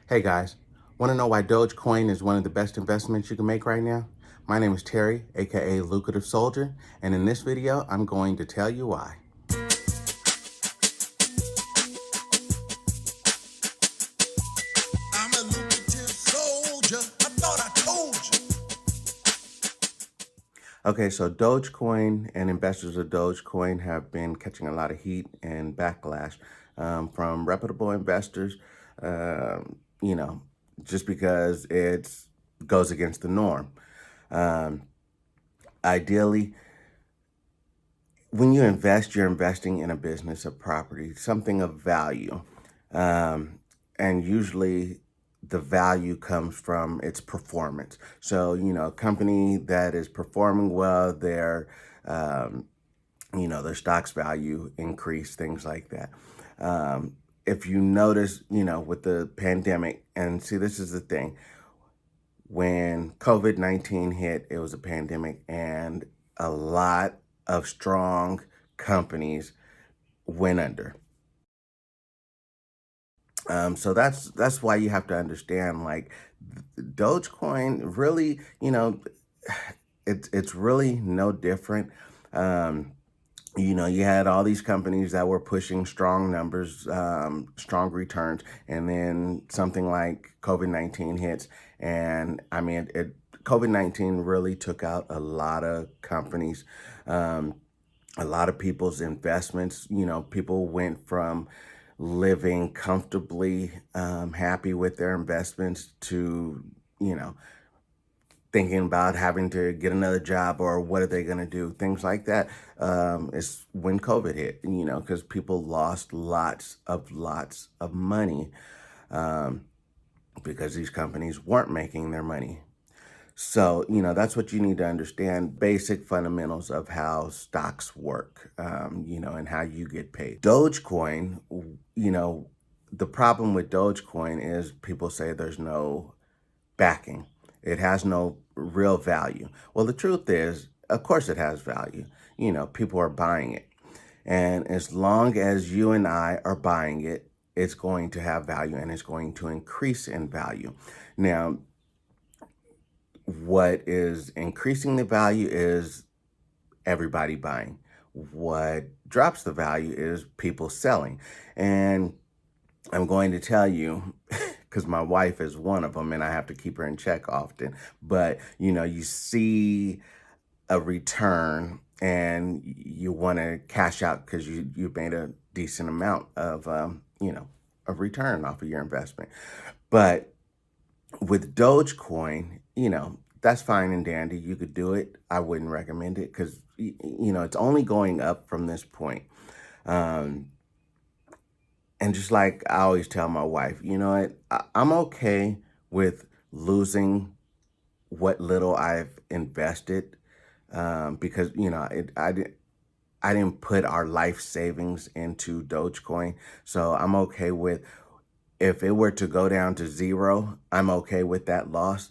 Hey guys, want to know why Dogecoin is one of the best investments you can make right now? My name is Terry, aka Lucrative Soldier, and in this video, I'm going to tell you why. I'm a lucrative soldier. I thought I told you. Okay, so Dogecoin and investors of Dogecoin have been catching a lot of heat and backlash from reputable investors, you know, just because it goes against the norm. Um, Ideally, when you invest, you're investing in a business, a property, something of value. Um, and usually the value comes from its performance. So, a company that is performing well, um, their stock's value increase, things like that. If you notice, with the pandemic, and see, this is the thing, when COVID-19 hit, it was a pandemic, and a lot of strong companies went under. So that's why you have to understand, like, Dogecoin really, it's really no different. Um, you had all these companies that were pushing strong numbers, strong returns, and then something like COVID-19 hits. And I mean, COVID-19 really took out a lot of companies, a lot of people's investments. People went from living comfortably, happy with their investments to, you know, thinking about having to get another job or what are they going to do, things like that. Is when COVID hit, because people lost lots of money, um, because these companies weren't making their money. So, that's what you need to understand, basic fundamentals of how stocks work, and how you get paid. Dogecoin, the problem with Dogecoin is people say there's no backing. It has no real value. Well, the truth is, of course, it has value. People are buying it. And as long as you and I are buying it, it's going to have value and it's going to increase in value. Now, what is increasing the value is everybody buying. What drops the value is people selling. And I'm going to tell you, because my wife is one of them and I have to keep her in check often. But, you see a return and you want to cash out because you made a decent amount of, a return off of your investment. But with Dogecoin, that's fine and dandy. You could do it. I wouldn't recommend it because, it's only going up from this point. Um, and just like I always tell my wife, you know what, I'm okay with losing what little I've invested, because, I didn't put our life savings into Dogecoin. So I'm okay with, if it were to go down to zero, I'm okay with that loss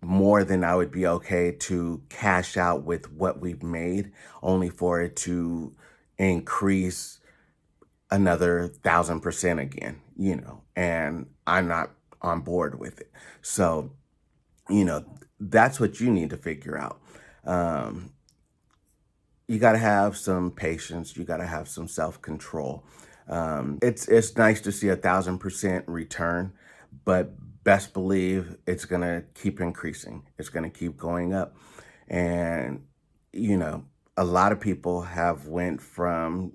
more than I would be okay to cash out with what we've made, only for it to increase another 1,000% again, and I'm not on board with it. So, that's what you need to figure out. Um, you got to have some patience. You got to have some self-control. It's nice to see 1,000% return, but best believe it's gonna keep increasing. It's gonna keep going up, and a lot of people have went from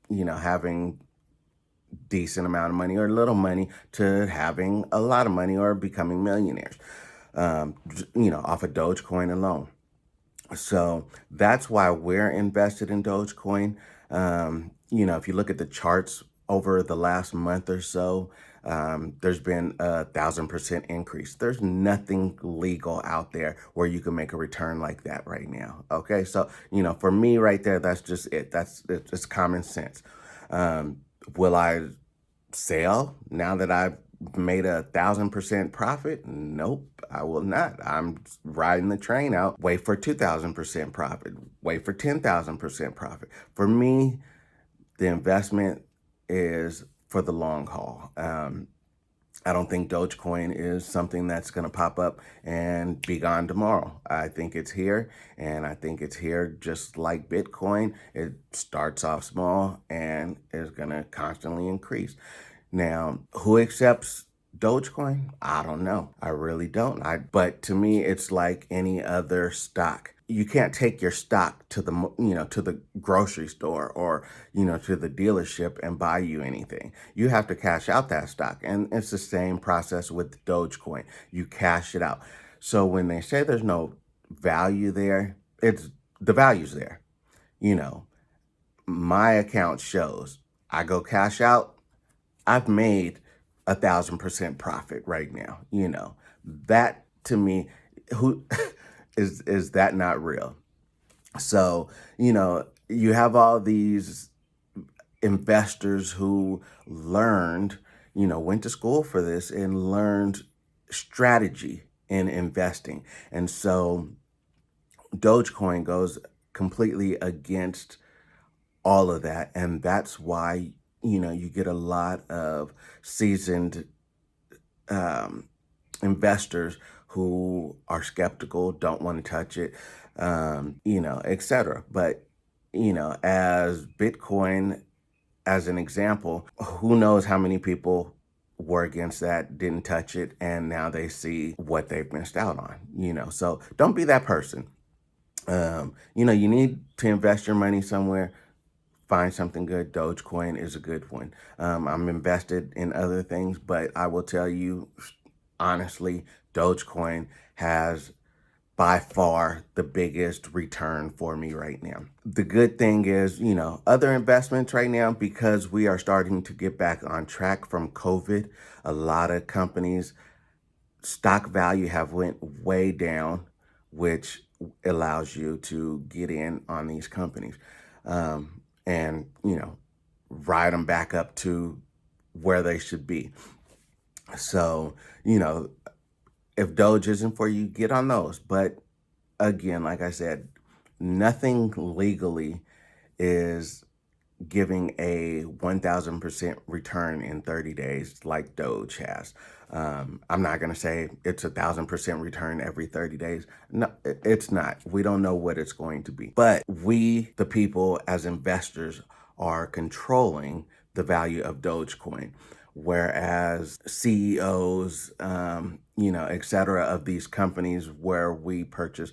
having decent amount of money or little money to having a lot of money or becoming millionaires, off of Dogecoin alone. So that's why we're invested in Dogecoin. If you look at the charts over the last month or so, there's been 1,000% increase. There's nothing legal out there where you can make a return like that right now. Okay, so for me, right there, that's just it. It's common sense. Will I sell now that I've made 1,000% profit? Nope, I will not. I'm riding the train out. Wait for 2,000% profit. Wait for 10,000% profit. For me, the investment is for the long haul. I don't think Dogecoin is something that's going to pop up and be gone tomorrow. I think it's here, and I think it's here just like Bitcoin. It starts off small and is going to constantly increase. Now, who accepts Dogecoin? I don't know. I really don't. But to me, it's like any other stock. You can't take your stock to the grocery store or to the dealership and buy you anything. You have to cash out that stock, and it's the same process with Dogecoin. You cash it out. So when they say there's no value there, it's the value's there. You know, my account shows I go cash out, I've made 1,000% profit right now. That to me, who is that not real? So, you have all these investors who learned, went to school for this and learned strategy in investing. And so Dogecoin goes completely against all of that. And that's why, you get a lot of seasoned investors who are skeptical, don't want to touch it, etc. But, as Bitcoin, as an example, who knows how many people were against that, didn't touch it, and now they see what they've missed out on, So don't be that person. You need to invest your money somewhere. Find something good. Dogecoin is a good one. I'm invested in other things, but I will tell you honestly, Dogecoin has by far the biggest return for me right now. The good thing is, other investments right now, because we are starting to get back on track from COVID, a lot of companies' stock value have went way down, which allows you to get in on these companies. And, ride them back up to where they should be. So, if Doge isn't for you, get on those. But again, like I said, nothing legally is giving a 1,000% return in 30 days like Doge has. I'm not going to say it's 1,000% return every 30 days. No, it's not. We don't know what it's going to be. But we, the people, as investors, are controlling the value of Dogecoin. Whereas CEOs, et cetera, of these companies where we purchase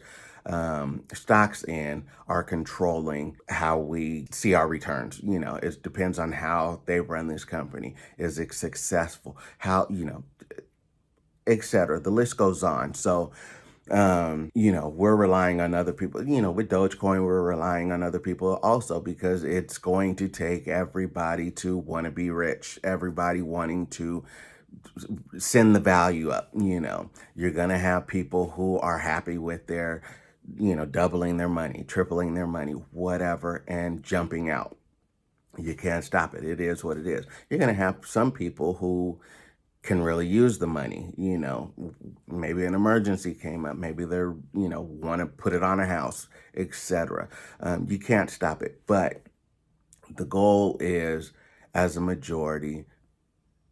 stocks in are controlling how we see our returns. It depends on how they run this company. Is it successful? How, et cetera. The list goes on. So, we're relying on other people. With Dogecoin, we're relying on other people also because it's going to take everybody to want to be rich, everybody wanting to send the value up. You're going to have people who are happy with their, doubling their money, tripling their money, whatever, and jumping out. You can't stop it. It is what it is. You're going to have some people who can really use the money. Maybe an emergency came up, maybe they're, want to put it on a house, etc. You can't stop it, but the goal is, as a majority,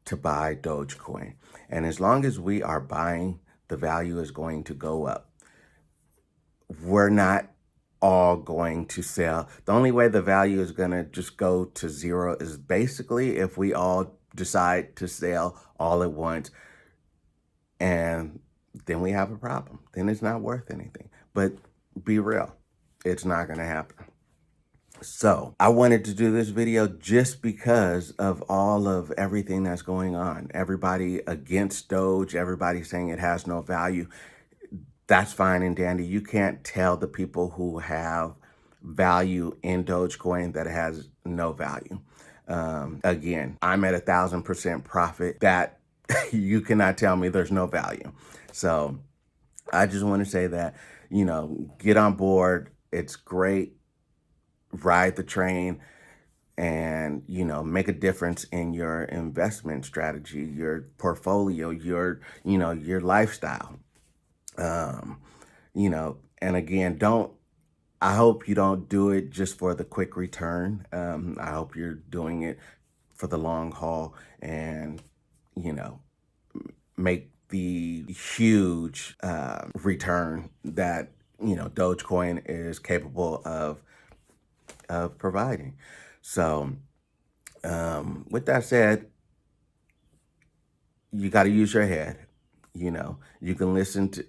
to buy Dogecoin. And as long as we are buying, the value is going to go up. We're not all going to sell. The only way the value is going to just go to zero is basically if we all decide to sell all at once, and then we have a problem. Then it's not worth anything. But be real, it's not going to happen. So I wanted to do this video just because of all of everything that's going on. Everybody against Doge, everybody saying it has no value. That's fine and dandy. You can't tell the people who have value in Dogecoin that it has no value. Again, I'm at 1,000% profit. That you cannot tell me there's no value. So I just want to say that, get on board. It's great. Ride the train and, make a difference in your investment strategy, your portfolio, your lifestyle. And again, I hope you don't do it just for the quick return. I hope you're doing it for the long haul and, make the huge return that, Dogecoin is capable of providing. So, with that said, you got to use your head. You can listen to,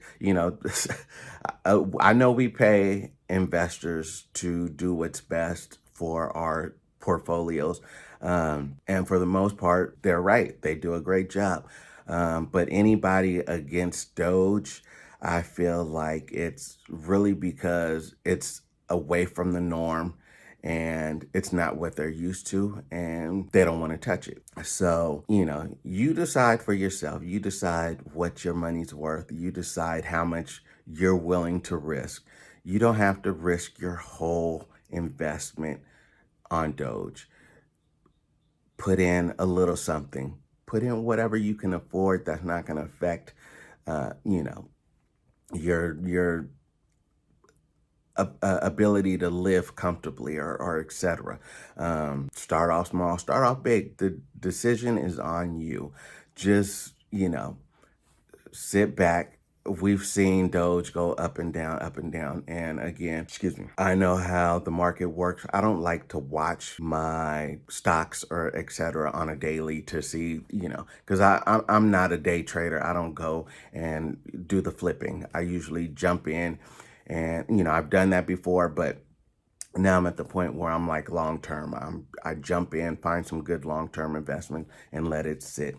I know we pay investors to do what's best for our portfolios. And for the most part, they're right. They do a great job. But anybody against Doge, I feel like it's really because it's away from the norm and it's not what they're used to and they don't want to touch it. So, you decide for yourself. You decide what your money's worth. You decide how much you're willing to risk. You don't have to risk your whole investment on Doge. Put in a little something. Put in whatever you can afford that's not going to affect, your ability to live comfortably or etc. Start off small, start off big. The decision is on you. Just, sit back. We've seen Doge go up and down, up and down. And again, excuse me, I know how the market works. I don't like to watch my stocks or etc. on a daily to see, because I'm not a day trader. I don't go and do the flipping. I usually jump in and, I've done that before, but now I'm at the point where I'm like long term. I jump in, find some good long term investment, and let it sit.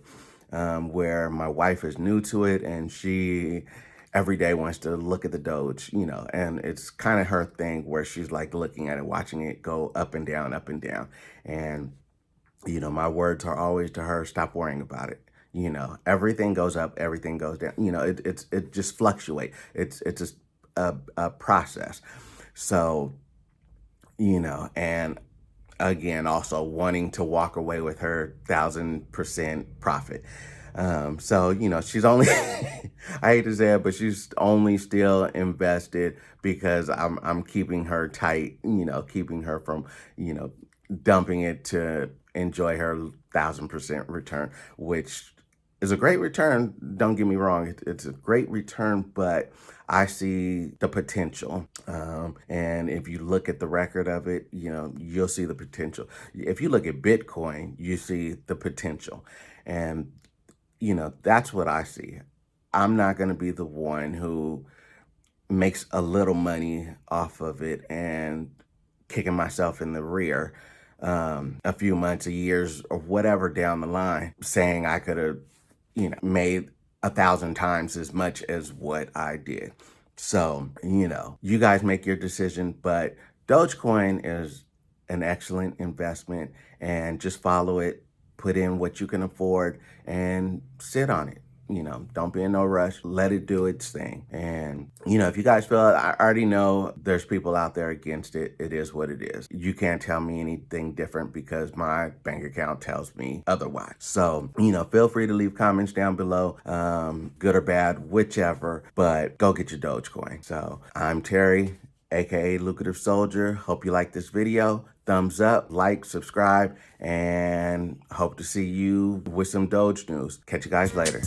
Where my wife is new to it, and she every day wants to look at the Doge, and it's kind of her thing where she's like looking at it, watching it go up and down, up and down. And my words are always to her: stop worrying about it. Everything goes up, everything goes down. It just fluctuates. It's just a process. So, and again, also wanting to walk away with her 1,000% profit. So, she's only, I hate to say it, but she's only still invested because I'm keeping her tight, keeping her from, dumping it to enjoy her 1,000% return, which is a great return. Don't get me wrong. It's a great return, but I see the potential. And if you look at the record of it, you'll see the potential. If you look at Bitcoin, you see the potential. And, that's what I see. I'm not going to be the one who makes a little money off of it and kicking myself in the rear a few months, or years, or whatever down the line, saying I could have, made 1,000 times as much as what I did. So, you guys make your decision, but Dogecoin is an excellent investment, and just follow it, put in what you can afford, and sit on it. Don't be in no rush. Let it do its thing. And, if you guys feel, I already know there's people out there against it. It is what it is. You can't tell me anything different because my bank account tells me otherwise. So, feel free to leave comments down below, good or bad, whichever, but go get your Dogecoin. So I'm Terry, aka Lucrative Soldier. Hope you like this video. Thumbs up, like, subscribe, and hope to see you with some Doge news. Catch you guys later.